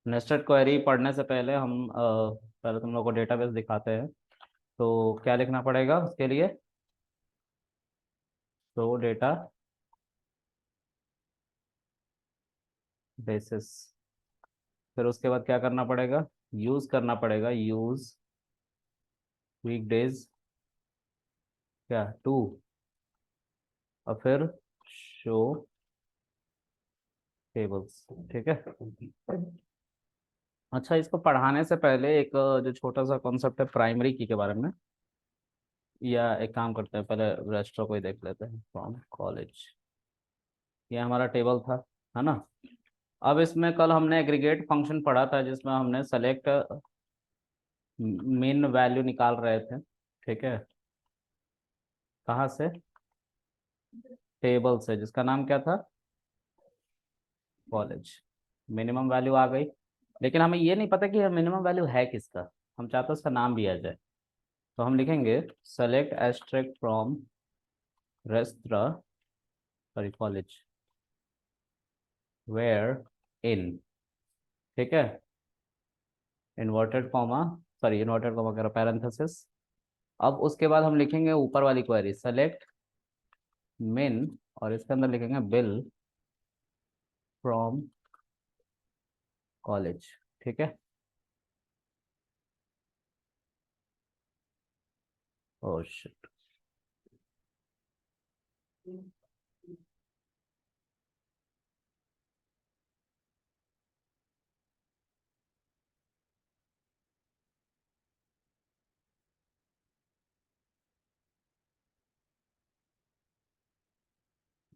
Nested query पढ़ने से पहले हम पहले तुम लोग को डेटाबेस दिखाते हैं। तो क्या लिखना पड़ेगा उसके लिए? तो डेटा बेसिस। फिर उसके बाद क्या करना पड़ेगा? यूज करना पड़ेगा, यूज वीकडेज क्या टू, और फिर शो टेबल्स। ठीक है। अच्छा, इसको पढ़ाने से पहले एक जो छोटा सा कॉन्सेप्ट है प्राइमरी की के बारे में, या एक काम करते हैं पहले रेस्ट्रो को ही देख लेते हैं। फ्रॉम कॉलेज, ये हमारा टेबल था, है ना। अब इसमें कल हमने एग्रीगेट फंक्शन पढ़ा था जिसमें हमने सेलेक्ट मेन वैल्यू निकाल रहे थे। ठीक है। कहाँ से? टेबल से, जिसका नाम क्या था? कॉलेज। मिनिमम वैल्यू आ गई, लेकिन हमें ये नहीं पता कि मिनिमम वैल्यू है किसका। हम चाहते हैं उसका नाम भी आ जाए। तो हम लिखेंगे सेलेक्ट एस्ट्रिक्ट फ्रॉम रेस्ट्रा, सॉरी कॉलेज, वेयर इन। ठीक है। Inverted comma, sorry inverted comma कह रहा, पैरेंथेसिस। अब उसके बाद हम लिखेंगे ऊपर वाली क्वेरी सेलेक्ट मिन, और इसके अंदर लिखेंगे बिल फ्रॉम कॉलेज। ठीक है। ओह शिट,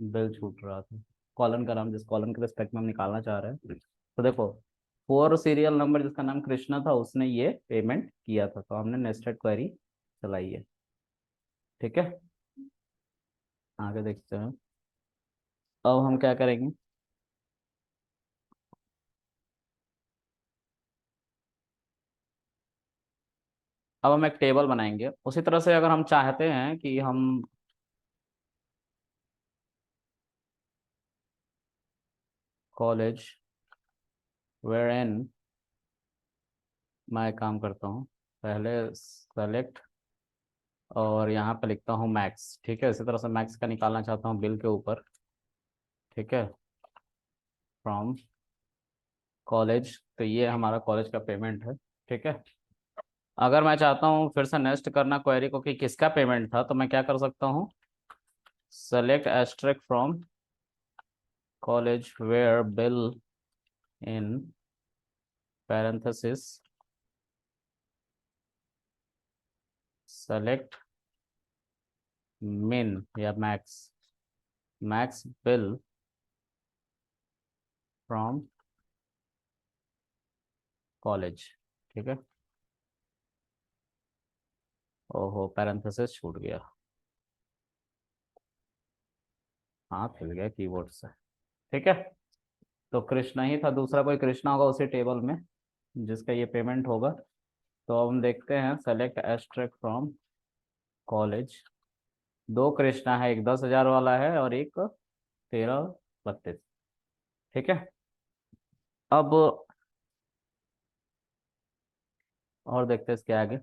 बिल छूट रहा था। कॉलन का नाम जिस कॉलन के रिस्पेक्ट में हम निकालना चाह रहे हैं, तो देखो फोर सीरियल नंबर जिसका नाम कृष्णा था उसने ये पेमेंट किया था, तो हमने नेस्टेड क्वेरी चलाई है। ठीक है। आगे देखते हैं। अब हम क्या करेंगे? अब हम एक टेबल बनाएंगे उसी तरह से। अगर हम चाहते हैं कि हम कॉलेज वेयर इन, मैं एक काम करता हूँ, पहले सेलेक्ट और यहाँ पे लिखता हूँ मैक्स। ठीक है। इसी तरह से मैक्स का निकालना चाहता हूँ बिल के ऊपर। ठीक है। फ्रॉम कॉलेज, तो ये हमारा कॉलेज का पेमेंट है। ठीक है। अगर मैं चाहता हूँ फिर से नेक्स्ट करना क्वेरी को कि किसका पेमेंट था, तो मैं क्या कर सकता हूँ? Select asterisk from college where bill in parenthesis select min या max, max bill from college. ठीक है। ओहो, पैरेंथेसिस छूट गया, हाथ हिल गया कीबोर्ड से। ठीक है। तो कृष्णा ही था, दूसरा कोई कृष्णा होगा उसी टेबल में जिसका ये पेमेंट होगा। तो अब हम देखते हैं सेलेक्ट एस्ट्रिक फ्रॉम कॉलेज। दो कृष्णा है, एक 10,000 वाला है और एक 1332। ठीक है। अब और देखते हैं इसके आगे।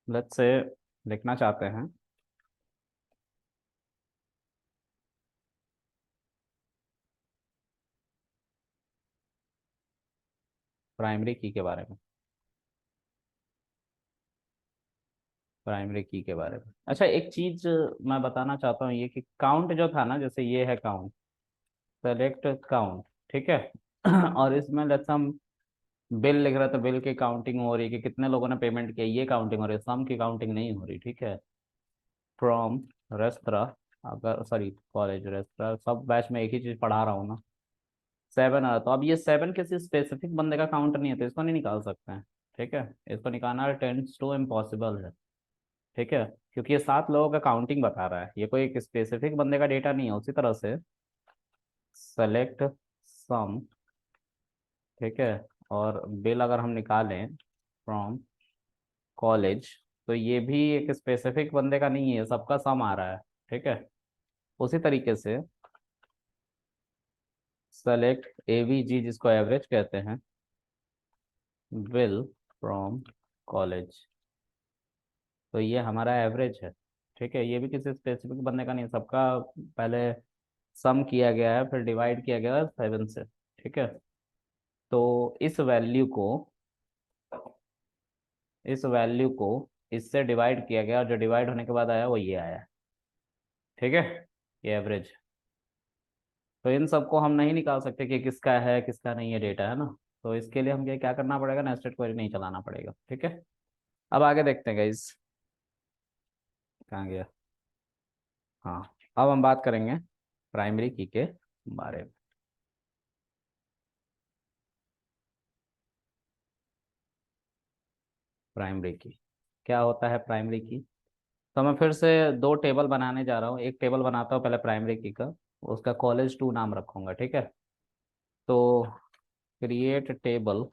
लेट्स से लिखना चाहते हैं प्राइमरी की के बारे में। प्राइमरी की के बारे में, अच्छा एक चीज मैं बताना चाहता हूँ, ये कि काउंट जो था ना, जैसे ये है काउंट, सेलेक्ट काउंट। ठीक है। और इसमें लेट्स हम बिल लिख रहे, तो बिल की काउंटिंग हो रही है कि कितने लोगों ने पेमेंट किया, ये काउंटिंग हो रही है, सम की काउंटिंग नहीं हो रही। ठीक है। फ्रॉम रेस्तरा, अगर सॉरी कॉलेज रेस्तरा, सब बैच में एक ही चीज पढ़ा रहा हूँ ना। 7 आ रहा, तो अब ये 7 किसी स्पेसिफिक बंदे का काउंट नहीं है, तो इसको नहीं निकाल सकते हैं। ठीक है। इसको निकालना टेंड्स टू इम्पॉसिबल है। ठीक है। क्योंकि ये 7 लोगों का काउंटिंग बता रहा है, ये कोई एक स्पेसिफिक बंदे का डेटा नहीं है। उसी तरह से सेलेक्ट सम। ठीक है। और बिल अगर हम निकालें फ्रॉम कॉलेज, तो ये भी एक स्पेसिफिक बंदे का नहीं है, सबका सम आ रहा है। ठीक है। उसी तरीके से सेलेक्ट एवीजी जिसको एवरेज कहते हैं, विल फ्रॉम कॉलेज। तो ये हमारा एवरेज है। ठीक है, ये भी किसी स्पेसिफिक बंदे का नहीं, सबका पहले सम किया गया है, फिर डिवाइड किया गया है 7 से। ठीक है, तो इस वैल्यू को इससे डिवाइड किया गया, और जो डिवाइड होने के बाद आया वो ये आया। ठीक है, ये एवरेज। तो इन सबको हम नहीं निकाल सकते कि किसका है किसका नहीं है डेटा, है ना। तो इसके लिए हम क्या करना पड़ेगा, नेस्टेड क्वेरी नहीं चलाना पड़ेगा। ठीक है, अब आगे देखते हैं गाइस। कहाँ गया? हाँ, अब हम बात करेंगे प्राइमरी की के बारे में। प्राइमरी की क्या होता है, प्राइमरी की। तो मैं फिर से दो टेबल बनाने जा रहा हूँ। एक टेबल बनाता हूँ पहले प्राइमरी की का, उसका कॉलेज 2 नाम रखूंगा। ठीक है, तो क्रिएट टेबल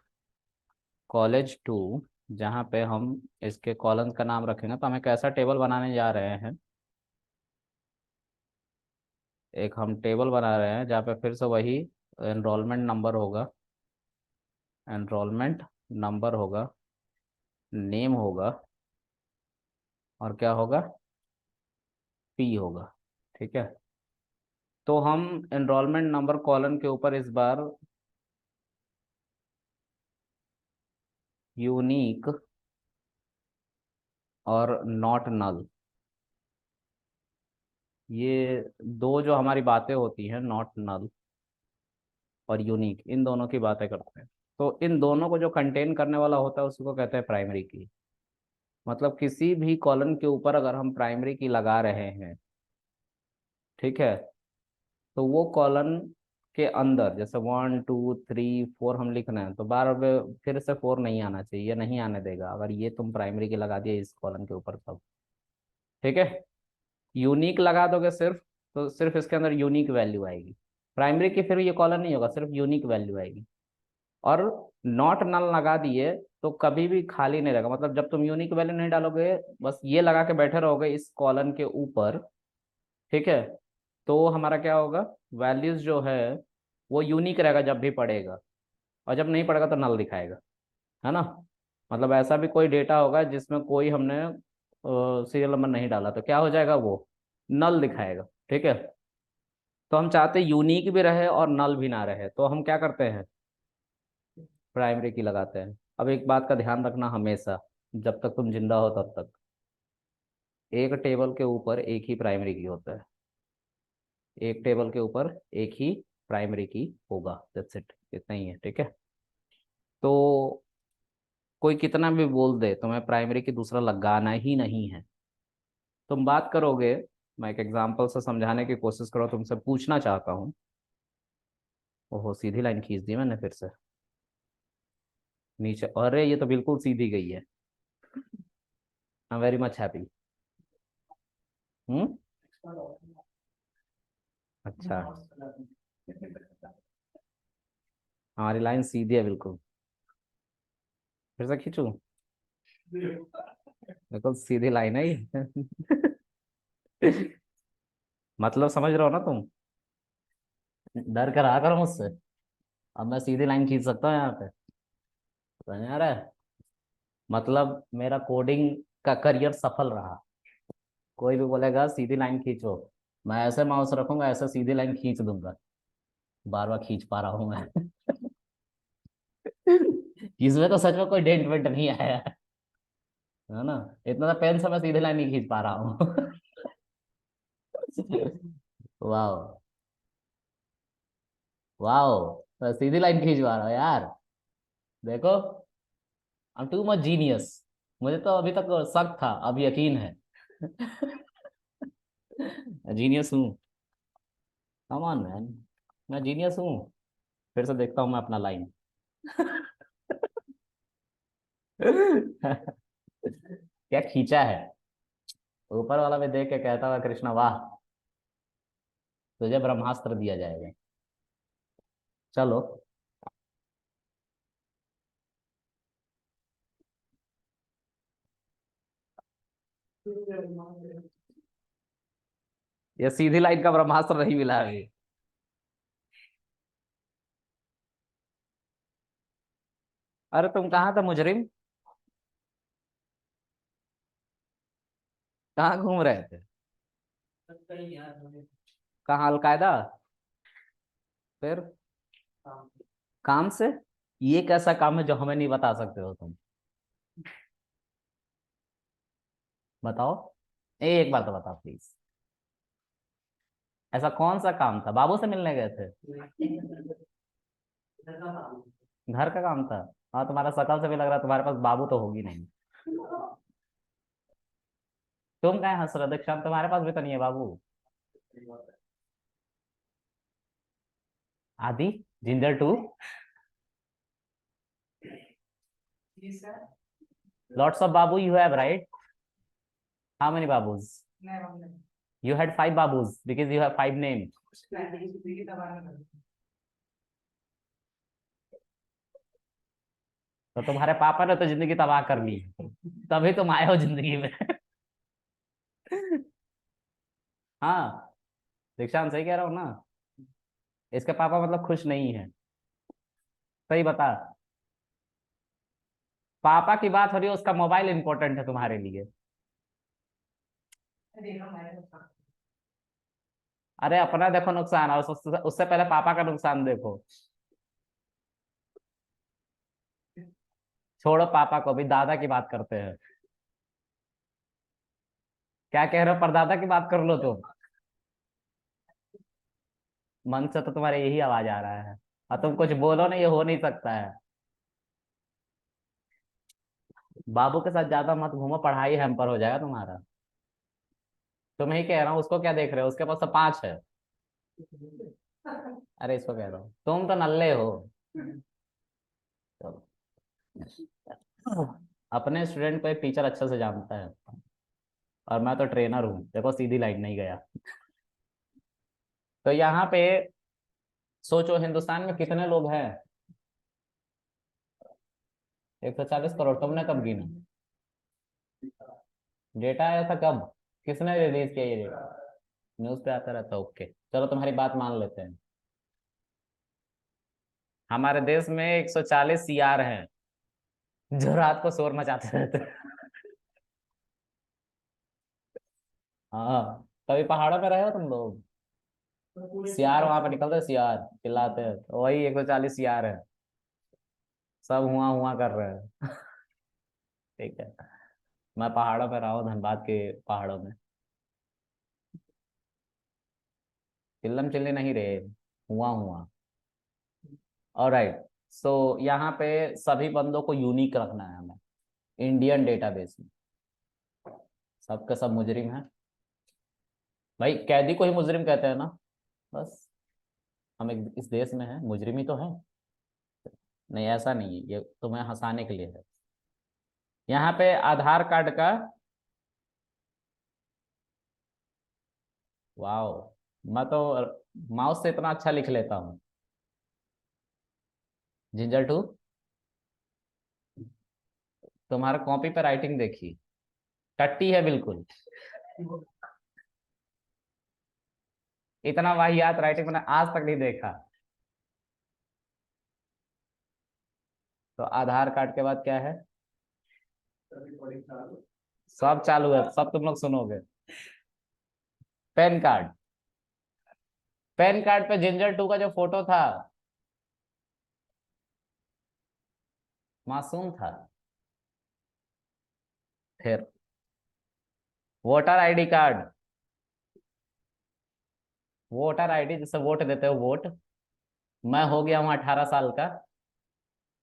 कॉलेज 2, जहाँ पे हम इसके कॉलम्स का नाम रखेंगे। तो हम एक ऐसा टेबल बनाने जा रहे हैं, एक हम टेबल बना रहे हैं जहाँ पे फिर से वही एनरोलमेंट नंबर होगा, एनरोलमेंट नंबर होगा, नेम होगा, और क्या होगा, पी होगा। ठीक है, तो हम एनरोलमेंट नंबर कॉलम के ऊपर इस बार यूनिक और नॉट नल, ये दो जो हमारी बातें होती हैं, नॉट नल और यूनिक, इन दोनों की बातें करते हैं। तो इन दोनों को जो कंटेन करने वाला होता है उसको कहते हैं प्राइमरी की। मतलब किसी भी कॉलम के ऊपर अगर हम प्राइमरी की लगा रहे हैं, ठीक है, तो वो कॉलम के अंदर जैसे 1 2 3 4 हम लिख रहे हैं, तो बार बार फिर से 4 नहीं आना चाहिए, ये नहीं आने देगा अगर ये तुम प्राइमरी की लगा दिए इस कॉलम के ऊपर सब। ठीक है, यूनिक लगा दोगे सिर्फ, तो सिर्फ इसके अंदर यूनिक वैल्यू आएगी। प्राइमरी की फिर ये कॉलम नहीं होगा, सिर्फ यूनिक वैल्यू आएगी। और नॉट नल लगा दिए तो कभी भी खाली नहीं रहेगा, मतलब जब तुम यूनिक वैल्यू नहीं डालोगे, बस ये लगा के बैठे रहोगे इस कॉलम के ऊपर, ठीक है, तो हमारा क्या होगा, वैल्यूज जो है वो यूनिक रहेगा जब भी पढ़ेगा, और जब नहीं पढ़ेगा तो नल दिखाएगा, है ना। मतलब ऐसा भी कोई डेटा होगा जिसमें कोई हमने सीरियल नंबर नहीं डाला, तो क्या हो जाएगा, वो नल दिखाएगा। ठीक है, तो हम चाहते यूनिक भी रहे और नल भी ना रहे, तो हम क्या करते हैं, प्राइमरी की लगाते हैं। अब एक बात का ध्यान रखना हमेशा, जब तक तुम जिंदा हो तब तक एक टेबल के ऊपर एक ही प्राइमरी की होता है, एक टेबल के ऊपर एक ही प्राइमरी की होगा, दैट्स इट, इतना ही है। ठीक है, तो कोई कितना भी बोल दे तुम्हें प्राइमरी की दूसरा लगाना ही नहीं है, तुम बात करोगे, मैं एक एग्जांपल से समझाने की कोशिश करो, तुमसे पूछना चाहता हूँ। ओहो, सीधी लाइन खींच दी मैंने फिर से नीचे, अरे ये तो बिल्कुल सीधी गई है। I am very much happy. Hmm, अच्छा, हमारी लाइन सीधी है बिल्कुल। फिर से खींचूं, बिल्कुल सीधी लाइन है ये। मतलब समझ रहे हो ना तुम, डर कर रहा करो मुझसे, अब मैं सीधी लाइन खींच सकता हूँ यहाँ पे, समझ में आ रहा है। मतलब मेरा कोडिंग का करियर सफल रहा। कोई भी बोलेगा सीधी लाइन खींचो, मैं ऐसे माउस रखूंगा, ऐसे सीधी लाइन खींच दूंगा, बार बार खींच पा रहा हूँ मैं। इसमें तो सच में कोई डेंट वेंट नहीं आया है ना, इतना तो पेन से मैं सीधी लाइन नहीं खींच पा रहा हूँ। वाह, वाह, तो सीधी लाइन खींच पा रहा हूँ यार, देखो, I am too much genius. मुझे तो अभी तक शक था, अब यकीन है। जीनियस हूँ, कम ऑन मैन, मैं जीनियस हूँ। फिर से देखता हूँ मैं अपना लाइन। क्या खींचा है, ऊपर वाला भी देख के कहता हुआ कृष्णा वाह, तुझे ब्रह्मास्त्र दिया जाएगा। चलो, ये सीधी लाइन का ब्रह्मास्त्र नहीं मिला अभी। अरे तुम कहाँ था मुजरिम? कहाँ घूम रहे थे? कहाँ, अलकायदा? फिर? काम से? ये कैसा काम है जो हमें नहीं बता सकते हो तुम? बताओ। एक बार तो बताओ प्लीज। ऐसा कौन सा काम था, बाबू से मिलने गए थे? घर का काम था? हाँ, तुम्हारा शकल से भी लग रहा है तुम्हारे पास बाबू तो होगी नहीं। तुम कहाँ हंस रहे हो दीक्षांत, तुम्हारे पास भी तो नहीं है बाबू। आदि, ginger too, lots of babu you have right? How many बाबूज? यू हैड फाइव बाबूज because you have five name. तो तुम्हारे पापा ने तो जिंदगी तबाह कर ली है, तभी तुम आए हो जिंदगी में। हाँ, दीक्षांत सही कह रहा हूँ ना? इसके पापा मतलब खुश नहीं है? सही बता। पापा की बात हो रही है, उसका मोबाइल इंपॉर्टेंट है तुम्हारे लिए। अरे अपना देखो नुकसान, और उससे पहले पापा का नुकसान देखो। छोड़ो पापा को, भी दादा की बात करते हैं। क्या कह रहे हो, परदादा की बात कर लो तुम। मन से तो तुम्हारे यही आवाज आ रहा है, और तुम कुछ बोलो ना, ये हो नहीं सकता है। बाबू के साथ ज्यादा मत घूमो, पढ़ाई हैम्पर हो जाएगा तुम्हारा। तुम ही कह रहा हूँ, उसको क्या देख रहे हो, उसके पास तो पांच है। अरे इसको कह रहा हूँ, तुम तो नल्ले हो। चलो। अपने स्टूडेंट को एक टीचर अच्छे से जानता है, और मैं तो ट्रेनर हूँ, देखो सीधी लाइन नहीं गया। तो यहाँ पे सोचो, हिंदुस्तान में कितने लोग हैं? 140 करोड़। तुमने कब गिना? डेटा आया था कब? किसने रिलीज किया ये डेटा? न्यूज पे आता रहता, ओके। चलो तुम्हारी बात मान लेते हैं। हमारे देश में 140 सीआर हैं, जो रात को शोर मचाते रहते हैं। हाँ, कभी पहाड़ों पे रहे हो तुम लोग? सियार वहां पे निकलते, सियार चिल्लाते हैं, तो वही 140 सियार है। सब हुआ हुआ कर रहे हैं। ठीक है। मैं पहाड़ों पे रहा हूँ, धनबाद के पहाड़ों में। चिल्लम चिल्ली नहीं रहे, हुआ हुआ। ऑलराइट। सो यहाँ पे सभी बंदों को यूनिक रखना है हमें, इंडियन डेटाबेस में। सबके सब मुजरिम है भाई, कैदी को ही मुजरिम कहते हैं ना। बस, हम इस देश में है, मुजरिम ही तो है। नहीं, ऐसा नहीं है, ये तुम्हें हंसाने के लिए है। यहाँ पे आधार कार्ड का। वाओ, मैं तो माउस से इतना अच्छा लिख लेता हूँ। जिंजर टू, तुम्हारा कॉपी पे राइटिंग देखी, टट्टी है बिल्कुल। इतना वाहियात राइटिंग मैंने आज तक नहीं देखा। तो आधार कार्ड के बाद क्या है? सब चालू है, सब तुम लोग सुनोगे। Pan card. पैन कार्ड पे जिंजर टू का जो फोटो था, मासूम था। फिर voter ID card, voter ID जिससे वोट देते हो, वोट। मैं हो गया हूँ 18 साल का,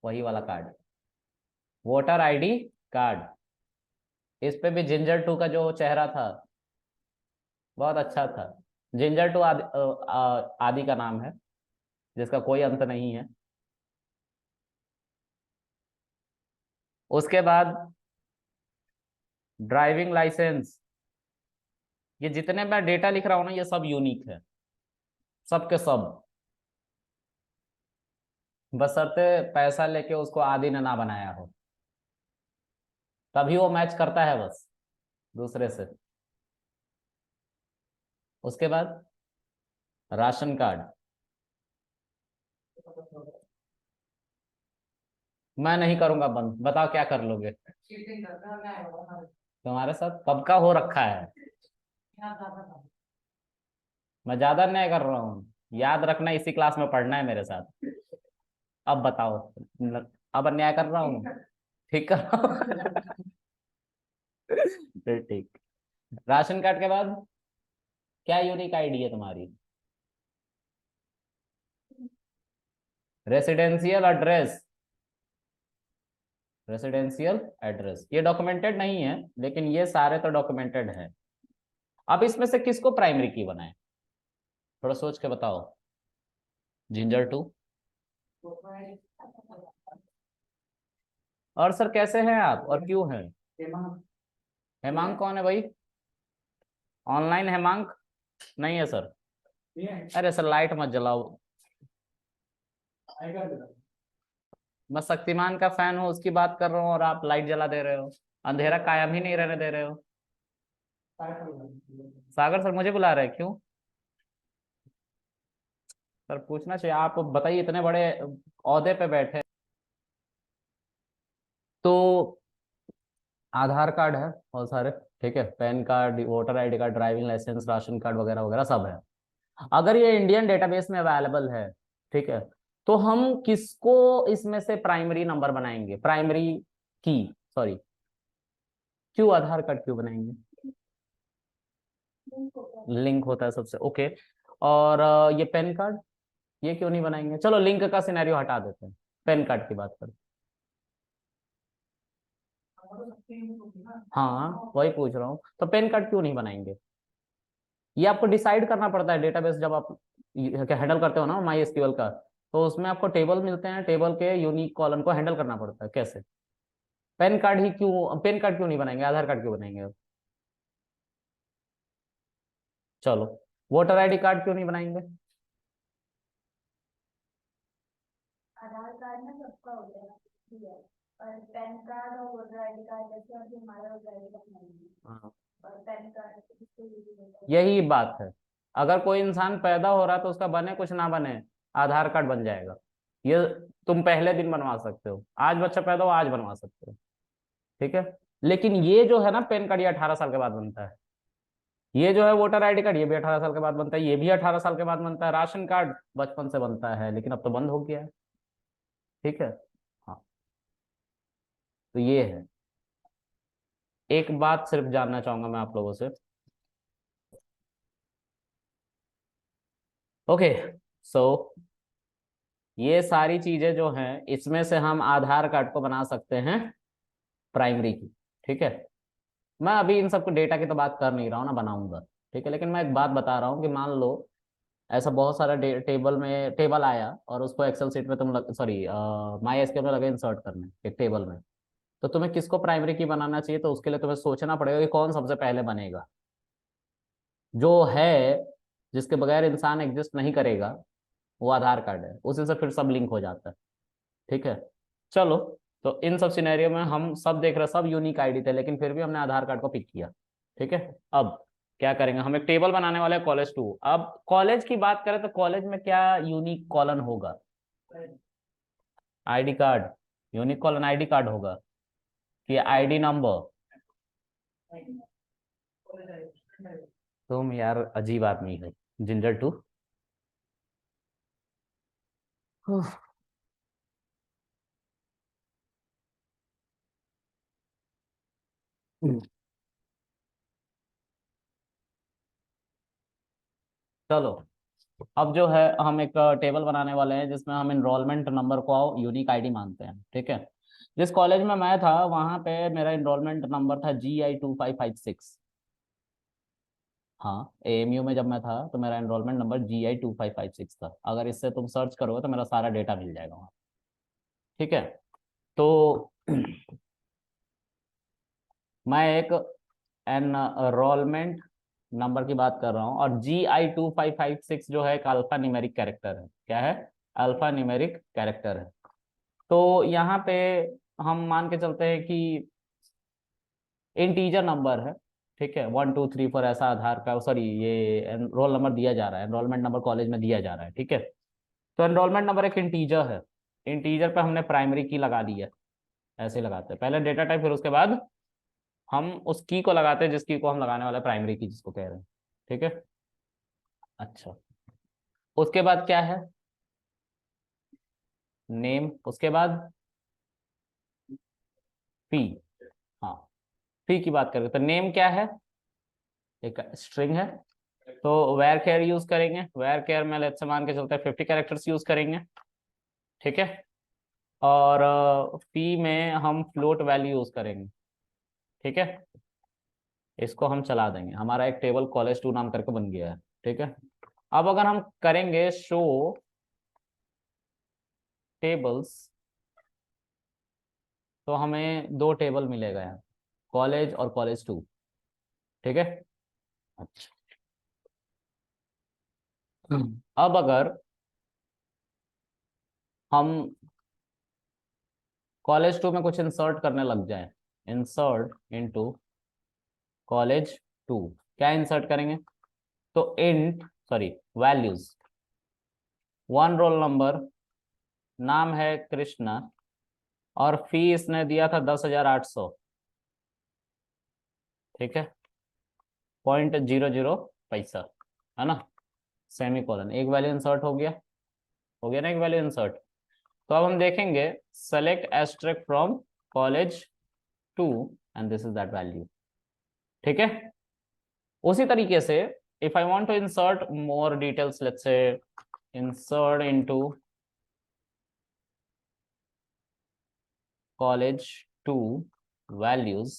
वही वाला कार्ड, वोटर आईडी कार्ड। इस पे भी जिंजर टू का जो चेहरा था, बहुत अच्छा था। जिंजर टू आदि, आदि का नाम है, जिसका कोई अंत नहीं है। उसके बाद ड्राइविंग लाइसेंस। ये जितने मैं डेटा लिख रहा हूँ ना, ये सब यूनिक है, सबके सब। बशर्ते पैसा लेके उसको आदि ने ना बनाया हो, तभी वो मैच करता है बस दूसरे से। उसके बाद राशन कार्ड। मैं नहीं करूंगा बंद, बताओ क्या कर लोगे? तुम्हारे साथ कब का हो रखा है? मैं ज्यादा अन्याय कर रहा हूँ? याद रखना, इसी क्लास में पढ़ना है मेरे साथ। अब बताओ। अब अन्याय कर रहा हूँ? ठीक कर रहा हूँ? फिर ठीक। राशन कार्ड के बाद क्या यूनिक आईडी है तुम्हारी? Residential address. रेसिडेंशियल एड्रेस ये डॉक्यूमेंटेड नहीं है, लेकिन ये सारे तो डॉक्यूमेंटेड है। अब इसमें से किसको प्राइमरी की बनाए? थोड़ा सोच के बताओ। Ginger to. और सर कैसे हैं आप और क्यों हैं? हेमांग कौन है भाई? ऑनलाइन हेमांग नहीं है सर। अरे सर लाइट मत जलाओ। मैं शक्तिमान का फैन हूँ, उसकी बात कर रहा हूँ और आप लाइट जला दे रहे हो। अंधेरा कायम ही नहीं रहने दे रहे हो। सागर सर मुझे बुला रहे हैं क्यों? सर पूछना चाहिए, आप बताइए, इतने बड़े ओहदे पे बैठे। तो आधार कार्ड है बहुत सारे, ठीक है, PAN card, voter ID card, driving licence, ration card वगैरह वगैरह सब है। अगर ये इंडियन डेटाबेस में अवेलेबल है, ठीक है, तो हम किसको इसमें से प्राइमरी नंबर बनाएंगे, प्राइमरी की, सॉरी, क्यों आधार कार्ड क्यों बनाएंगे? लिंक होता है सबसे, ओके। और ये पैन कार्ड, ये क्यों नहीं बनाएंगे? चलो लिंक का सिनेरियो हटा देते हैं, पैन कार्ड की बात करते हैं। हाँ वही पूछ रहा हूँ, तो पैन कार्ड क्यों नहीं बनाएंगे? ये आपको डिसाइड करना पड़ता है डेटाबेस जब आप हैंडल करते हो ना माई एसक्यूएल का, तो उसमें आपको टेबल मिलते हैं, टेबल के यूनिक कॉलम को हैंडल करना पड़ता है। कैसे पैन कार्ड ही क्यों, पैन कार्ड क्यों नहीं बनाएंगे, आधार कार्ड क्यों बनाएंगे? चलो वोटर आईडी कार्ड क्यों नहीं बनाएंगे? आधार कार्ड ना सबका हो गया, ठीक है, और पैन कार्ड और वोटर आईडी कार्ड जैसे अभी हमारा वोटर आईडी कार्ड नहीं है, हाँ, और पैन कार्ड किसको यूज होता है? यही बात है। अगर कोई इंसान पैदा हो रहा है तो उसका बने कुछ ना बने, आधार कार्ड बन जाएगा। ये तुम पहले दिन बनवा सकते हो, आज बच्चा पैदा हो आज बनवा सकते हो, ठीक है। लेकिन ये जो है ना पैन कार्ड, ये 18 साल के बाद बनता है। ये जो है वोटर आईडी कार्ड, ये भी 18 साल के बाद बनता है, ये भी 18 साल के बाद बनता है। राशन कार्ड बचपन से बनता है, लेकिन अब तो बंद हो गया है, ठीक है। हाँ, तो ये है। एक बात सिर्फ जानना चाहूंगा मैं आप लोगों से। ओके, सो ये सारी चीजें जो हैं, इसमें से हम आधार कार्ड को बना सकते हैं प्राइमरी की, ठीक है। मैं अभी इन सबको डेटा की तो बात कर नहीं रहा हूँ ना, बनाऊंगा, ठीक है। लेकिन मैं एक बात बता रहा हूँ कि मान लो ऐसा बहुत सारा टेबल में टेबल आया और उसको एक्सेल सीट में तुम सॉरी माई एसक्यूएल में लगे इंसर्ट करने एक टेबल में, तो तुम्हें किसको प्राइमरी की बनाना चाहिए? तो उसके लिए तुम्हें सोचना पड़ेगा कि कौन सबसे पहले बनेगा। जो है, जिसके बगैर इंसान एग्जिस्ट नहीं करेगा, वो आधार कार्ड है, उसी से फिर सब लिंक हो जाता है, ठीक है। चलो, तो इन सब सिनेरियो में हम सब देख रहे, सब यूनिक आईडी थे, लेकिन फिर भी हमने आधार कार्ड को पिक किया, ठीक है। अब क्या करेंगे, हम एक टेबल बनाने वाले हैं कॉलेज टू। अब कॉलेज की बात करें तो कॉलेज में क्या यूनिक कॉलन होगा? ID card. Unique colon ID card होगा कि आईडी नंबर? तुम यार अजीब आदमी है, जिंजर टू। चलो, अब जो है हम एक टेबल बनाने वाले हैं जिसमें हम इनरोलमेंट नंबर को यूनिक आईडी मानते हैं, ठीक है। जिस कॉलेज में मैं था वहां पे मेरा इनरोलमेंट नंबर था GI 2556। हाँ, AMU में जब मैं था तो मेरा एनरोलमेंट नंबर GI 2556 था। अगर इससे तुम सर्च करोगे तो मेरा सारा डेटा मिल जाएगा वहाँ, ठीक है। तो मैं एक एनरोलमेंट नंबर की बात कर रहा हूँ, और GI 2556 जो है एक अल्फा न्यूमेरिक कैरेक्टर है। क्या है? अल्फा न्यूमेरिक कैरेक्टर है। तो यहाँ पे हम मान के चलते हैं कि इंटीजर नंबर है, ठीक है, 1 2 3 4 ऐसा आधार का, सॉरी, ये रोल नंबर दिया जा रहा है, एनरोलमेंट नंबर कॉलेज में दिया जा रहा है, ठीक है। तो एनरोलमेंट नंबर एक इंटीजर है, इंटीजर पे हमने प्राइमरी की लगा दी है, ऐसे लगाते हैं पहले डेटा टाइप, फिर उसके बाद हम उस की को लगाते हैं जिस की को हम लगाने वाले प्राइमरी की जिसको कह रहे हैं। ठीक है। अच्छा, उसके बाद क्या है, नेम, उसके बाद पी। हाँ, पी की बात करें तो नेम क्या है, एक स्ट्रिंग है, तो वेर केयर यूज करेंगे, वेर केयर में लेट्स से मान के चलते हैं 50 कैरेक्टर्स यूज करेंगे। ठीक है। और पी में हम फ्लोट वैल्यू यूज करेंगे। ठीक है। इसको हम चला देंगे, हमारा एक टेबल कॉलेज टू नाम करके बन गया है। ठीक है। अब अगर हम करेंगे शो टेबल्स, तो हमें दो टेबल मिलेगा यहाँ, कॉलेज और कॉलेज टू। ठीक है। अच्छा, अब अगर हम कॉलेज टू में कुछ इंसर्ट करने लग जाए, इंसर्ट इनटू कॉलेज टू, क्या इंसर्ट करेंगे, तो int, sorry, values, one roll number, नाम है कृष्णा, और फी इसने दिया था 10,800। ठीक है। 0.00 पैसा, है ना, सेमी कॉलन, एक वैल्यू इंसर्ट हो गया ना एक वैल्यू इंसर्ट। तो अब हम देखेंगे select asterisk from college two and this is that value. ठीक है। उसी तरीके से if I want to insert more details, let's say insert into college two values,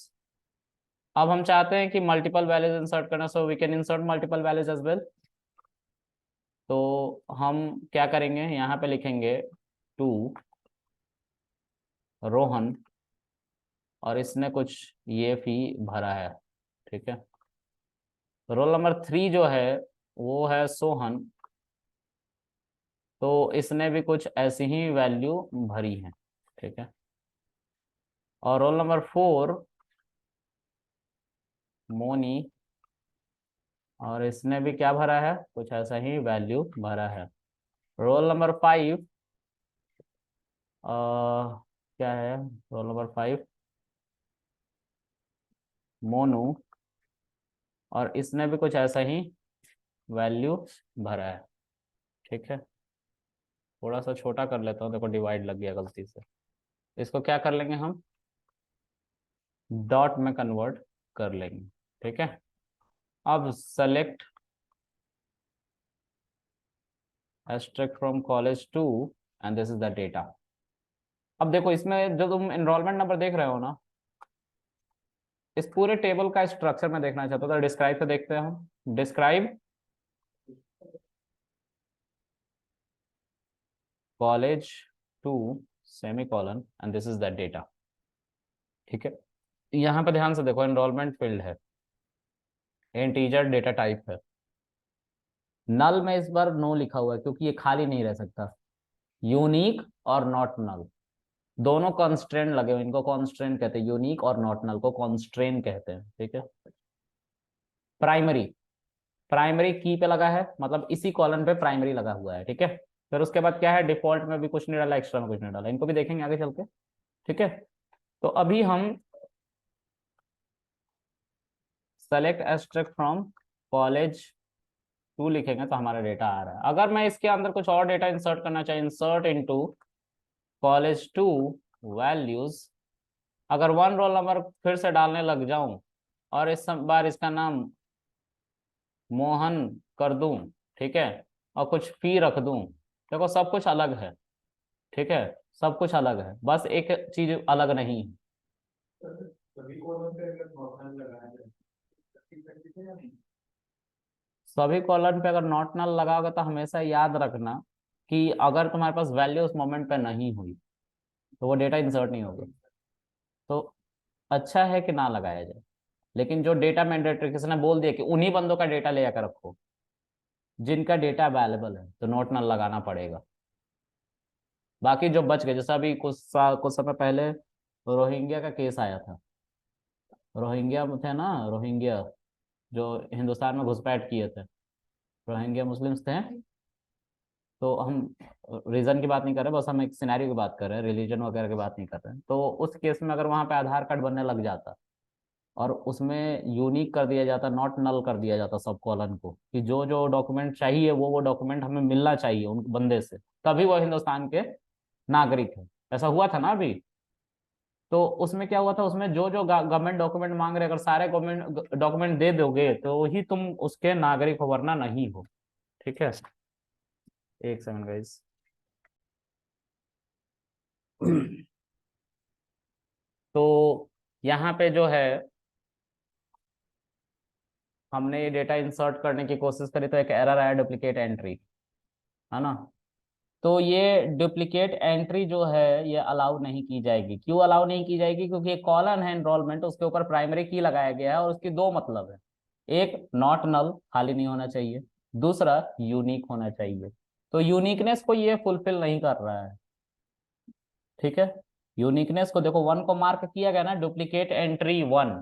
अब हम चाहते हैं कि मल्टीपल वैल्यूज इंसर्ट करना, so we can insert multiple values as well. तो हम क्या करेंगे, यहाँ पे लिखेंगे टू रोहन, और इसने कुछ ये फी भरा है। ठीक है। रोल नंबर 3 जो है वो है सोहन, तो इसने भी कुछ ऐसी ही वैल्यू भरी है। ठीक है। और रोल नंबर 4 मोनी, और इसने भी क्या भरा है, कुछ ऐसा ही वैल्यू भरा है। रोल नंबर 5, क्या है, रोल नंबर 5 मोनू, और इसने भी कुछ ऐसा ही वैल्यू भरा है। ठीक है। थोड़ा सा छोटा कर लेता हूँ, देखो डिवाइड लग गया गलती से। इसको क्या कर लेंगे हम, डॉट में कन्वर्ट कर लेंगे। ठीक है। अब select asterisk from college two and this is the data. अब देखो इसमें जो तुम एनरोलमेंट नंबर देख रहे हो ना, इस पूरे टेबल का स्ट्रक्चर में देखना चाहता हूँ, तो डिस्क्राइब से देखते हैं हम। Describe college two semicolon and this is the data. ठीक है। यहाँ पे ध्यान से देखो, एनरोलमेंट फील्ड है, इंटीजर डेटा टाइप है, नल में इस बार नो लिखा हुआ है क्योंकि ये खाली नहीं रह सकता, यूनिक और नॉट नल दोनों कॉन्स्ट्रेंट लगे हुए, इनको कॉन्स्ट्रेंट कहते हैं, यूनिक और नॉट नल को कॉन्स्ट्रेंट कहते हैं। ठीक है। प्राइमरी, प्राइमरी की पे लगा है, मतलब इसी कॉलम पे प्राइमरी लगा हुआ है। ठीक है। फिर उसके बाद क्या है, डिफॉल्ट में भी कुछ नहीं डाला, एक्स्ट्रा में कुछ नहीं डाला, इनको भी देखेंगे आगे चल के। ठीक है। तो अभी हम select asterisk from college two लिखेंगे तो हमारा डेटा आ रहा है। अगर मैं इसके अंदर कुछ और डेटा इंसर्ट करना चाहिए, insert into college two values, अगर वन रोल नंबर फिर से डालने लग जाऊं और इस बार इसका नाम मोहन कर दूं, ठीक है, और कुछ फी रख दूं, देखो सब कुछ अलग है। ठीक है। सब कुछ अलग है, बस एक चीज अलग नहीं है। सभी कॉलम पे अगर नॉर्मल लगाया जाए तो सकते हैं या नहीं? सभी कॉलम पे अगर नॉट नल लगाओगे तो हमेशा याद रखना कि अगर तुम्हारे पास वैल्यू उस मोमेंट पे नहीं हुई तो वो डेटा इंसर्ट नहीं होगा। तो अच्छा है कि ना लगाया जाए, लेकिन जो डेटा मैंडेटरी किसी ने बोल दिया कि उन्हीं बंदों का डेटा ले आकर रखो जिनका डेटा अवेलेबल है, तो नोट नल लगाना पड़ेगा। बाकी जो बच गए, जैसा अभी कुछ समय पहले रोहिंग्या का केस आया था, रोहिंग्या थे ना, रोहिंग्या जो हिंदुस्तान में घुसपैठ किए थे, रोहिंग्या मुस्लिम्स थे। तो हम रीजन की बात नहीं कर रहे, बस हम एक सिनेरियो की बात कर रहे हैं, रिलीजन वगैरह की बात नहीं कर रहे हैं। तो उस केस में अगर वहां पे आधार कार्ड बनने लग जाता और उसमें यूनिक कर दिया जाता, नॉट नल कर दिया जाता सब कॉलन को, कि जो जो डॉक्यूमेंट चाहिए वो डॉक्यूमेंट हमें मिलना चाहिए उन बंदे से, तभी वो हिंदुस्तान के नागरिक है। ऐसा हुआ था ना अभी। तो उसमें क्या हुआ था, उसमें जो जो गवर्नमेंट डॉक्यूमेंट मांग रहे, अगर सारे गवर्नमेंट डॉक्यूमेंट दे दोगे तो ही तुम उसके नागरिक हो, वरना नहीं हो। ठीक है, एक सेकंड गाइस। तो यहाँ पे जो है हमने ये डेटा इंसर्ट करने की कोशिश करी तो एक एरर आया, डुप्लीकेट एंट्री, है ना। तो ये डुप्लीकेट एंट्री जो है ये अलाउ नहीं की जाएगी। क्यों अलाउ नहीं की जाएगी? क्योंकि एक कॉलन है एनरोलमेंट, उसके ऊपर प्राइमरी की लगाया गया है और उसकी दो मतलब है। एक, नॉट नल, खाली नहीं होना चाहिए। दूसरा, यूनिक होना चाहिए। तो यूनिकनेस को ये फुलफिल नहीं कर रहा है। ठीक है, यूनिकनेस को देखो, वन को मार्क किया गया ना, डुप्लीकेट एंट्री वन,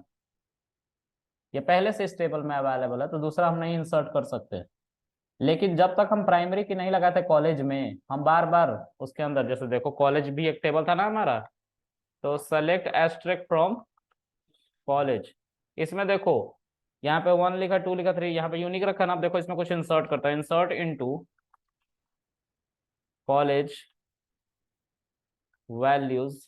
ये पहले से इस टेबल में अवेलेबल है, तो दूसरा हम नहीं इंसर्ट कर सकते। लेकिन जब तक हम प्राइमरी की नहीं लगाते कॉलेज में, हम बार बार उसके अंदर, जैसे देखो कॉलेज भी एक टेबल था ना हमारा, तो सेलेक्ट एस्ट्रिक फ्रॉम कॉलेज, इसमें देखो यहाँ पे वन लिखा, टू लिखा, थ्री, यहाँ पे यूनिक रखा ना। अब देखो इसमें कुछ इंसर्ट करता है, इंसर्ट इनटू कॉलेज वैल्यूज,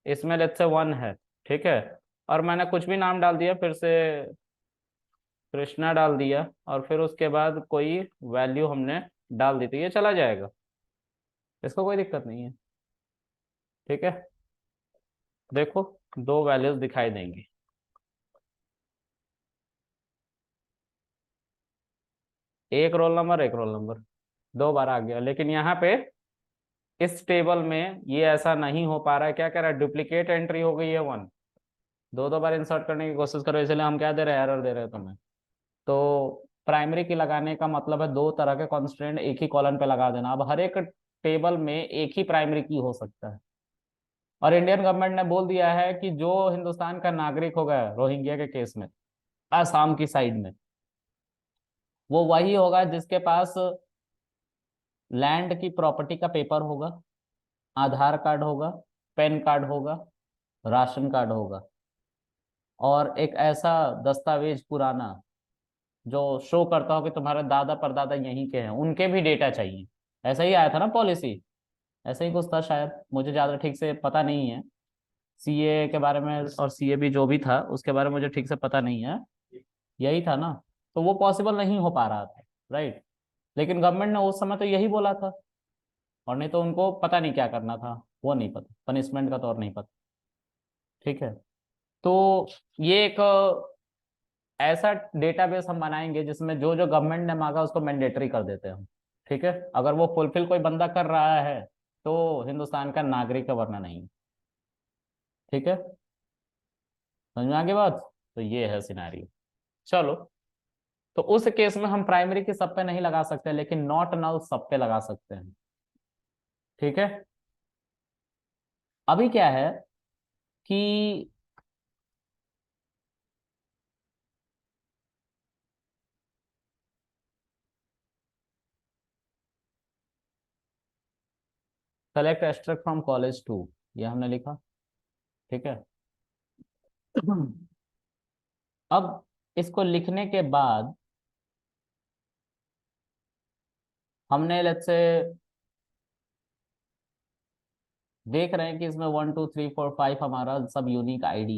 इसमें लेट्स से वन है। ठीक है, और मैंने कुछ भी नाम डाल दिया, फिर से कृष्णा डाल दिया, और फिर उसके बाद कोई वैल्यू हमने डाल दी, तो ये चला जाएगा, इसको कोई दिक्कत नहीं है। ठीक है, देखो दो वैल्यूज दिखाई देंगी, एक रोल नंबर एक रोल नंबर, दो बार आ गया। लेकिन यहाँ पे इस टेबल में ये ऐसा नहीं हो पा रहा है। क्या कह रहा है? डुप्लीकेट एंट्री हो गई है वन, दो दो बार इंसर्ट करने की कोशिश करो, इसलिए हम क्या दे रहे हैं, एरर दे रहे हैं तुम्हें। तो प्राइमरी की लगाने का मतलब है दो तरह के कॉन्स्टेंट एक ही कॉलम पे लगा देना। अब हर एक टेबल में एक ही प्राइमरी की हो सकता है, और इंडियन गवर्नमेंट ने बोल दिया है कि जो हिंदुस्तान का नागरिक होगा रोहिंग्या के केस में, आसाम की साइड में, वो वही होगा जिसके पास लैंड की प्रॉपर्टी का पेपर होगा, आधार कार्ड होगा, पैन कार्ड होगा, राशन कार्ड होगा, और एक ऐसा दस्तावेज पुराना जो शो करता हो कि तुम्हारे दादा परदादा यहीं के हैं, उनके भी डेटा चाहिए। ऐसा ही आया था ना पॉलिसी, ऐसा ही कुछ था शायद, मुझे ज्यादा ठीक से पता नहीं है सीए के बारे में, और सीए भी जो भी था उसके बारे में मुझे ठीक से पता नहीं है। यही था ना, तो वो पॉसिबल नहीं हो पा रहा था, राइट। लेकिन गवर्नमेंट ने उस समय तो यही बोला था, और नहीं तो उनको पता नहीं क्या करना था, वो नहीं पता, पनिशमेंट का तो और नहीं पता। ठीक है, तो ये एक ऐसा डेटाबेस हम बनाएंगे जिसमें जो जो गवर्नमेंट ने मांगा उसको मैंडेटरी कर देते हैं हम। ठीक है, अगर वो फुलफिल कोई बंदा कर रहा है तो हिंदुस्तान का नागरिक है, वरना नहीं। ठीक है, समझ में आ गई बात? तो ये है सिनेरियो। चलो, तो उस केस में हम प्राइमरी की सब पे नहीं लगा सकते, लेकिन नॉट नल सब पे लगा सकते हैं। ठीक है, अभी क्या है कि select asterisk from college two, ये हमने लिखा। ठीक है, अब इसको लिखने के बाद हमने लेट्स से देख रहे हैं कि इसमें 1 2 3 4 5 हमारा सब यूनिक आईडी